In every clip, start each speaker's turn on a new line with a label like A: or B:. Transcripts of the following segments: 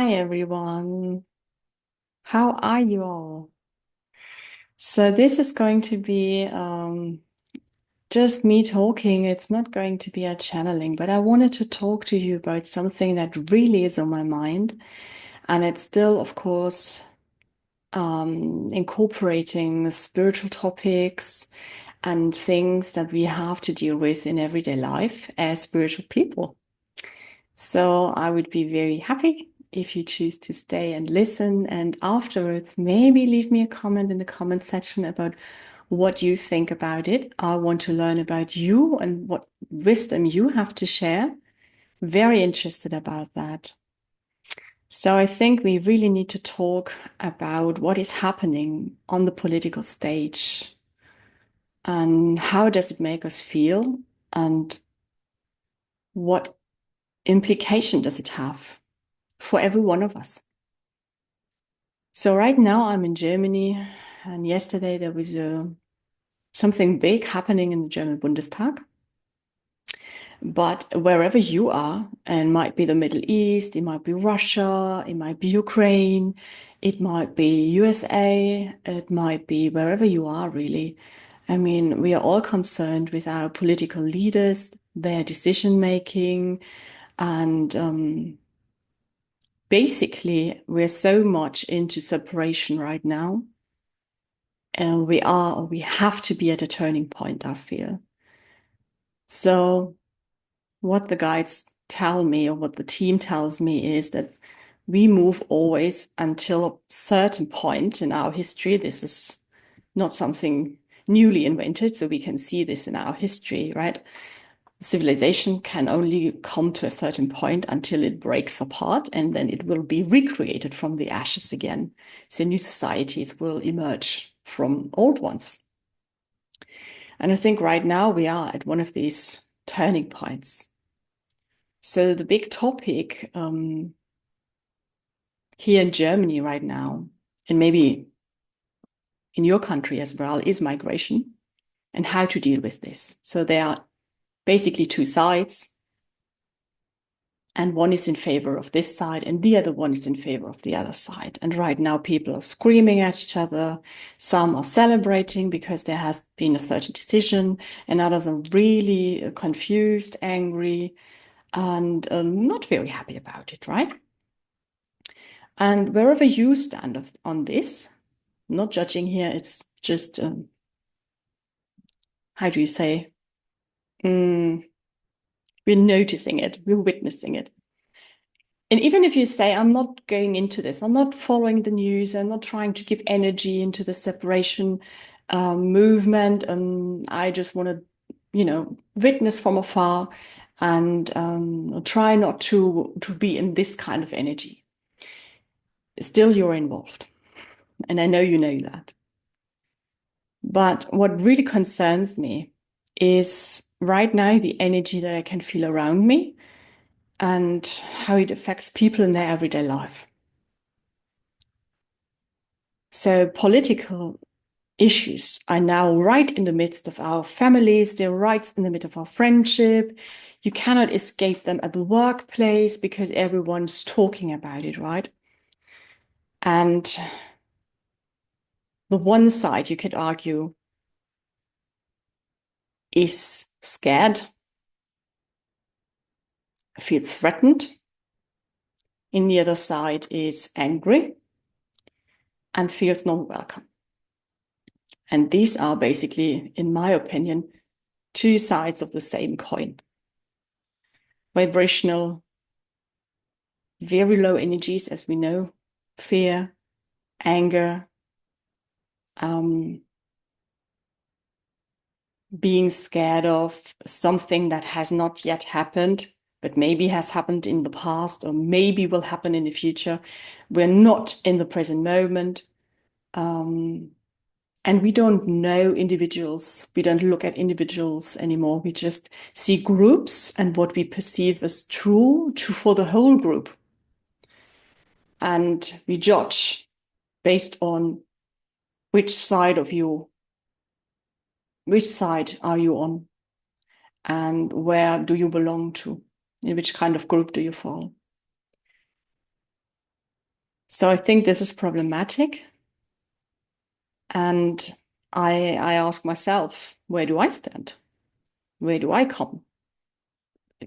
A: Hi everyone. How are you all? So this is going to be just me talking. It's not going to be a channeling, but I wanted to talk to you about something that really is on my mind. And it's still, of course, incorporating spiritual topics and things that we have to deal with in everyday life as spiritual people. So I would be very happy if you choose to stay and listen, and afterwards, maybe leave me a comment in the comment section about what you think about it. I want to learn about you and what wisdom you have to share. Very interested about that. So I think we really need to talk about what is happening on the political stage and how does it make us feel and what implication does it have for every one of us. So right now I'm in Germany, and yesterday there was something big happening in the German Bundestag. But wherever you are, and might be the Middle East, it might be Russia, it might be Ukraine, it might be USA, it might be wherever you are really. I mean, we are all concerned with our political leaders, their decision making, and basically we're so much into separation right now. And we have to be at a turning point, I feel. So what the guides tell me or what the team tells me is that we move always until a certain point in our history. This is not something newly invented, so we can see this in our history, right? Civilization can only come to a certain point until it breaks apart, and then it will be recreated from the ashes again. So new societies will emerge from old ones. And I think right now we are at one of these turning points. So the big topic here in Germany right now, and maybe in your country as well, is migration and how to deal with this. So there are basically two sides, and one is in favor of this side, and the other one is in favor of the other side. And right now, people are screaming at each other. Some are celebrating because there has been a certain decision, and others are really confused, angry, and not very happy about it, right? And wherever you stand on this, not judging here, it's just, how do you say? Mm, we're noticing it, we're witnessing it. And even if you say, I'm not going into this, I'm not following the news, I'm not trying to give energy into the separation movement, I just want to, witness from afar and try not to be in this kind of energy. Still, you're involved. And I know you know that. But what really concerns me is right now the energy that I can feel around me and how it affects people in their everyday life. So political issues are now right in the midst of our families, they're right in the midst of our friendship. You cannot escape them at the workplace because everyone's talking about it, right? And the one side, you could argue, is scared, feels threatened. In the other side is angry and feels not welcome. And these are basically, in my opinion, two sides of the same coin. Vibrational, very low energies, as we know, fear, anger, being scared of something that has not yet happened, but maybe has happened in the past or maybe will happen in the future. We're not in the present moment. And we don't know individuals. We don't look at individuals anymore. We just see groups and what we perceive as true for the whole group. And we judge based on which side are you on and where do you belong to? In which kind of group do you fall? So I think this is problematic. And I ask myself, where do I stand? Where do I come?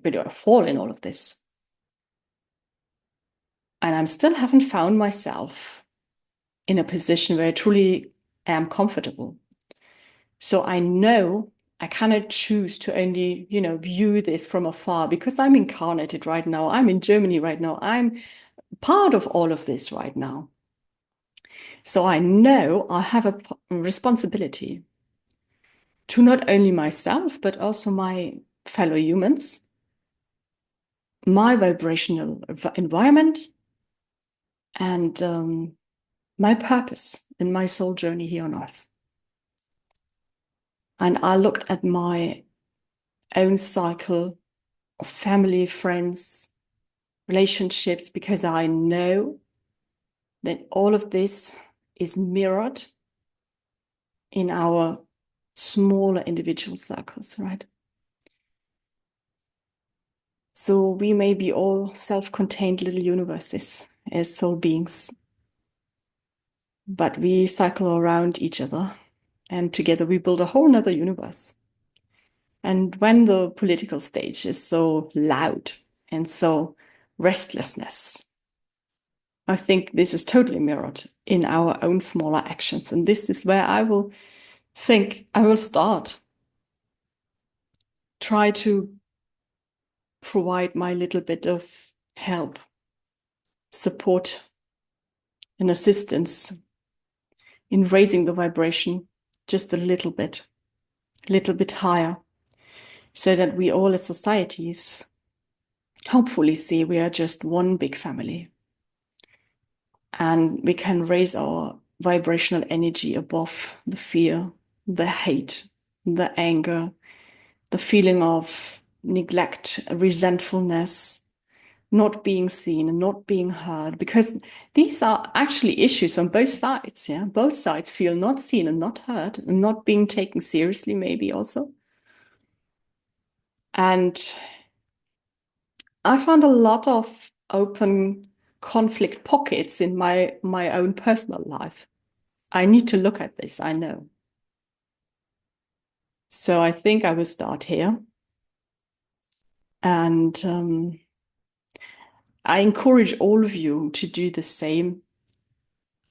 A: Where do I fall in all of this? And I still haven't found myself in a position where I truly am comfortable. So I know I cannot choose to only, view this from afar because I'm incarnated right now. I'm in Germany right now. I'm part of all of this right now. So I know I have a responsibility to not only myself, but also my fellow humans, my vibrational environment, and my purpose in my soul journey here on earth. And I looked at my own cycle of family, friends, relationships, because I know that all of this is mirrored in our smaller individual circles, right? So we may be all self-contained little universes as soul beings, but we cycle around each other, and together we build a whole nother universe. And when the political stage is so loud and so restlessness, I think this is totally mirrored in our own smaller actions. And this is where I will start. Try to provide my little bit of help, support, and assistance in raising the vibration just a little bit higher, so that we all as societies hopefully see we are just one big family. And we can raise our vibrational energy above the fear, the hate, the anger, the feeling of neglect, resentfulness, not being seen and not being heard, because these are actually issues on both sides. Yeah, both sides feel not seen and not heard and not being taken seriously, maybe also. And I found a lot of open conflict pockets in my own personal life. I need to look at this, I know. So I think I will start here. And I encourage all of you to do the same.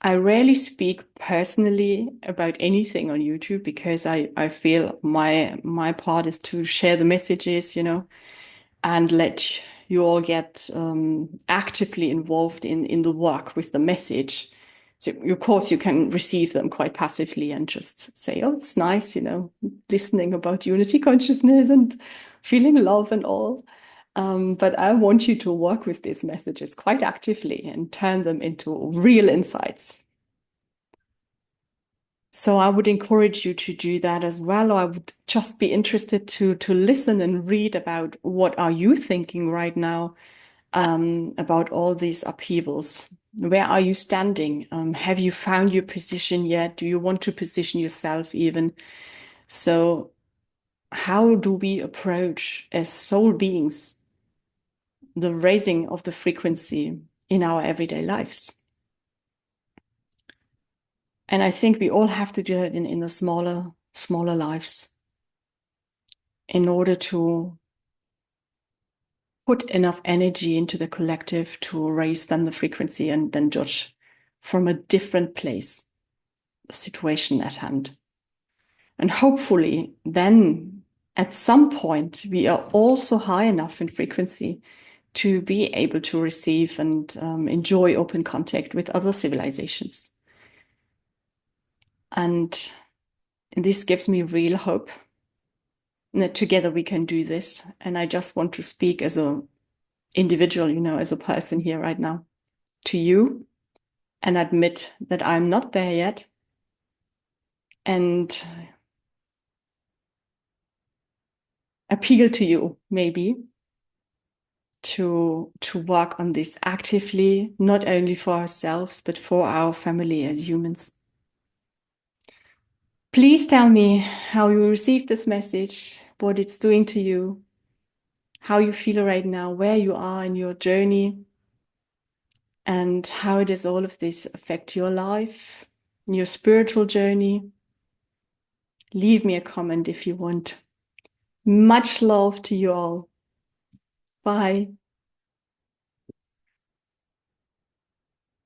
A: I rarely speak personally about anything on YouTube because I feel my part is to share the messages, and let you all get actively involved in the work with the message. So of course you can receive them quite passively and just say, oh, it's nice, listening about unity consciousness and feeling love and all. But I want you to work with these messages quite actively and turn them into real insights. So I would encourage you to do that as well. Or I would just be interested to listen and read about what are you thinking right now about all these upheavals. Where are you standing? Have you found your position yet? Do you want to position yourself even? So how do we approach as soul beings the raising of the frequency in our everyday lives? And I think we all have to do it in the smaller lives in order to put enough energy into the collective to raise then the frequency and then judge from a different place the situation at hand. And hopefully then at some point we are also high enough in frequency to be able to receive and enjoy open contact with other civilizations. And this gives me real hope that together we can do this. And I just want to speak as an individual, as a person here right now to you and admit that I'm not there yet. And appeal to you maybe to work on this actively, not only for ourselves, but for our family as humans. Please tell me how you received this message, what it's doing to you, how you feel right now, where you are in your journey. And how does all of this affect your life, your spiritual journey? Leave me a comment if you want. Much love to you all. Bye.